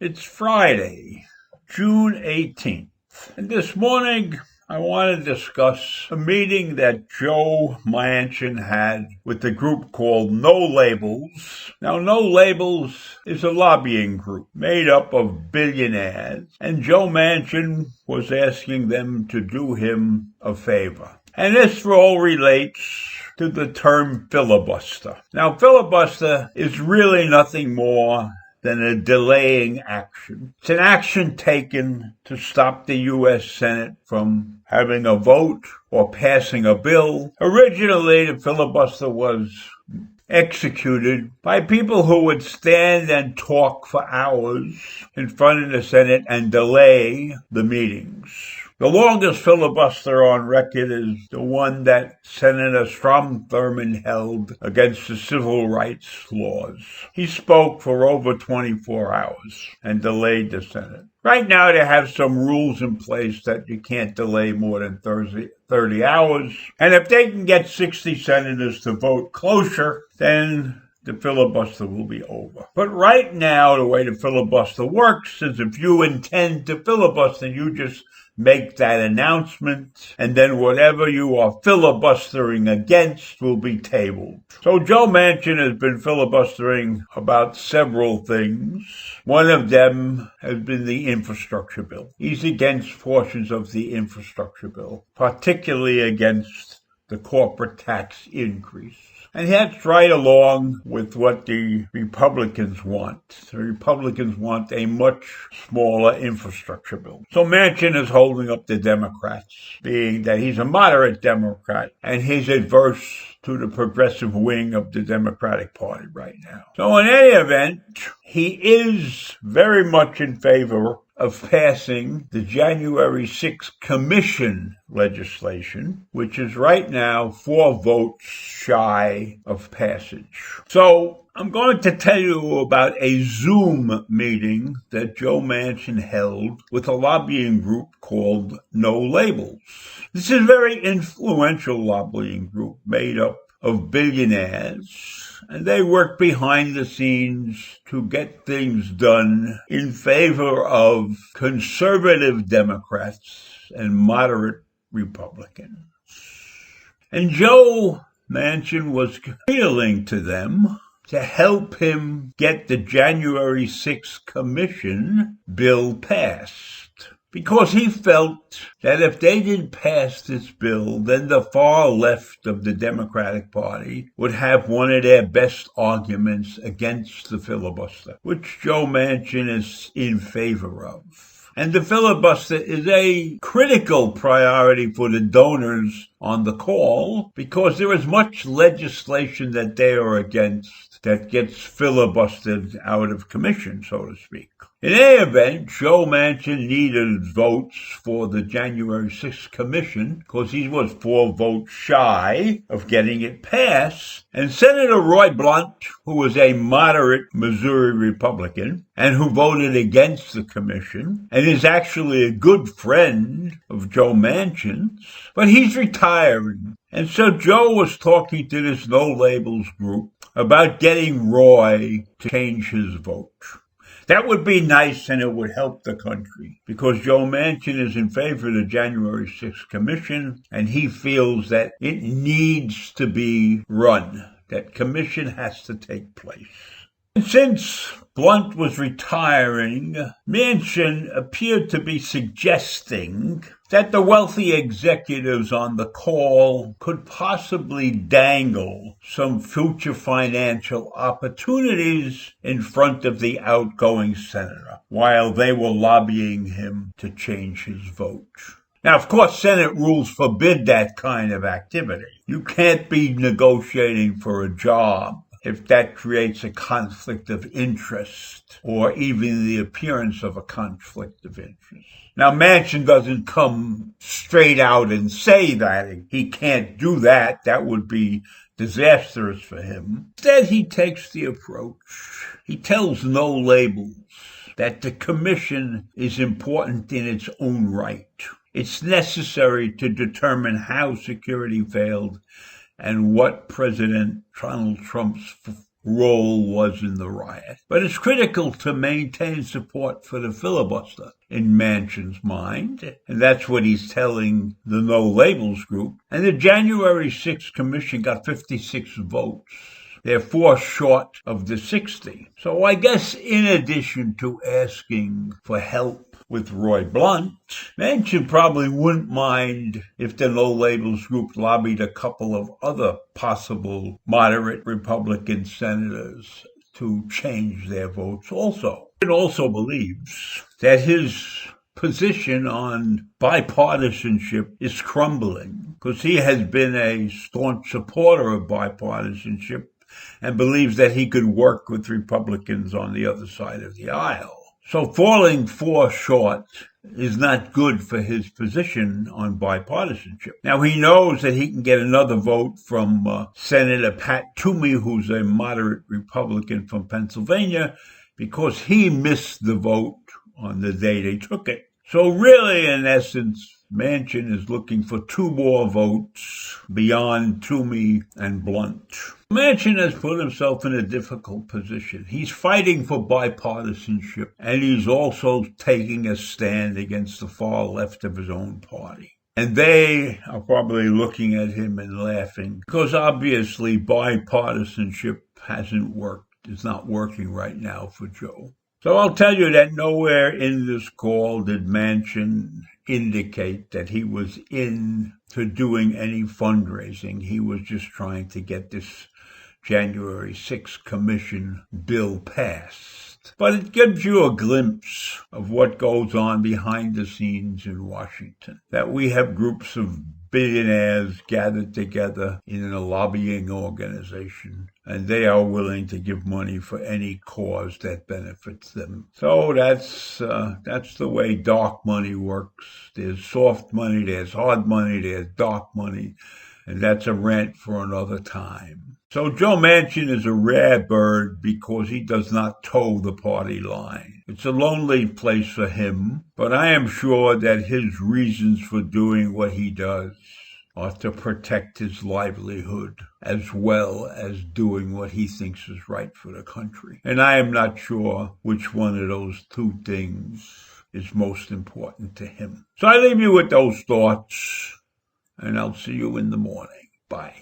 It's Friday, June 18th, and this morning I want to discuss a meeting that Joe Manchin had with a group called No Labels. Now, No Labels is a lobbying group made up of billionaires, and Joe Manchin was asking them to do him a favor. And this all relates to the term filibuster. Now, filibuster is really nothing more than a delaying action. It's an action taken to stop the U.S. Senate from having a vote or passing a bill. Originally, the filibuster was executed by people who would stand and talk for hours in front of the Senate and delay the meetings. The longest filibuster on record is the one that Senator Strom Thurmond held against the civil rights laws. He spoke for over 24 hours and delayed the Senate. Right now, they have some rules in place that you can't delay more than 30 hours. And if they can get 60 senators to vote closer, then the filibuster will be over. But right now, the way the filibuster works is if you intend to filibuster, you just make that announcement, and then whatever you are filibustering against will be tabled. So Joe Manchin has been filibustering about several things. One of them has been the infrastructure bill. He's against portions of the infrastructure bill, particularly against the corporate tax increase. And that's right along with what the Republicans want. The Republicans want a much smaller infrastructure bill. So Manchin is holding up the Democrats, being that he's a moderate Democrat and he's adverse to the progressive wing of the Democratic Party right now. So in any event, he is very much in favor of passing the January 6th commission legislation, which is right now 4 votes shy of passage. So I'm going to tell you about a Zoom meeting that Joe Manchin held with a lobbying group called No Labels. This is a very influential lobbying group made up of billionaires, and they work behind the scenes to get things done in favor of conservative Democrats and moderate Republicans. And Joe Manchin was appealing to them to help him get the January 6th commission bill passed, because he felt that if they didn't pass this bill, then the far left of the Democratic Party would have one of their best arguments against the filibuster, which Joe Manchin is in favor of. And the filibuster is a critical priority for the donors on the call, because there is much legislation that they are against that gets filibustered out of commission, so to speak. In any event, Joe Manchin needed votes for the January 6th commission because he was 4 votes shy of getting it passed. And Senator Roy Blunt, who was a moderate Missouri Republican and who voted against the commission and is actually a good friend of Joe Manchin's, but he's retiring. And so Joe was talking to this No Labels group about getting Roy to change his vote. That would be nice, and it would help the country, because Joe Manchin is in favor of the January 6th commission, and he feels that it needs to be run. That commission has to take place. And since Blunt was retiring, Manchin appeared to be suggesting that the wealthy executives on the call could possibly dangle some future financial opportunities in front of the outgoing senator while they were lobbying him to change his vote. Now, of course, Senate rules forbid that kind of activity. You can't be negotiating for a job if that creates a conflict of interest or even the appearance of a conflict of interest. Now, Manchin doesn't come straight out and say that. He can't do that. That would be disastrous for him. Instead, he takes the approach. He tells No Labels that the commission is important in its own right. It's necessary to determine how security failed and what President Donald Trump's role was in the riot. But it's critical to maintain support for the filibuster in Manchin's mind, and that's what he's telling the No Labels group. And the January 6th commission got 56 votes. They're 4 short of the 60. So I guess in addition to asking for help with Roy Blunt, Manchin probably wouldn't mind if the No Labels group lobbied a couple of other possible moderate Republican senators to change their votes also. It also believes that his position on bipartisanship is crumbling because he has been a staunch supporter of bipartisanship and believes that he could work with Republicans on the other side of the aisle. So falling 4 short is not good for his position on bipartisanship. Now, he knows that he can get another vote from Senator Pat Toomey, who's a moderate Republican from Pennsylvania, because he missed the vote on the day they took it. So really, in essence, Manchin is looking for 2 more votes beyond Toomey and Blunt. Manchin has put himself in a difficult position. He's fighting for bipartisanship, and he's also taking a stand against the far left of his own party. And they are probably looking at him and laughing, because obviously bipartisanship hasn't worked. It's not working right now for Joe. So I'll tell you that nowhere in this call did Manchin indicate that he was into doing any fundraising. He was just trying to get this January 6th commission bill passed. But it gives you a glimpse of what goes on behind the scenes in Washington, that we have groups of billionaires gathered together in a lobbying organization, and they are willing to give money for any cause that benefits them. So that's the way dark money works. There's soft money, there's hard money, there's dark money, and that's a rant for another time. So Joe Manchin is a rare bird because he does not toe the party line. It's a lonely place for him, but I am sure that his reasons for doing what he does are to protect his livelihood as well as doing what he thinks is right for the country. And I am not sure which one of those 2 things is most important to him. So I leave you with those thoughts, and I'll see you in the morning. Bye.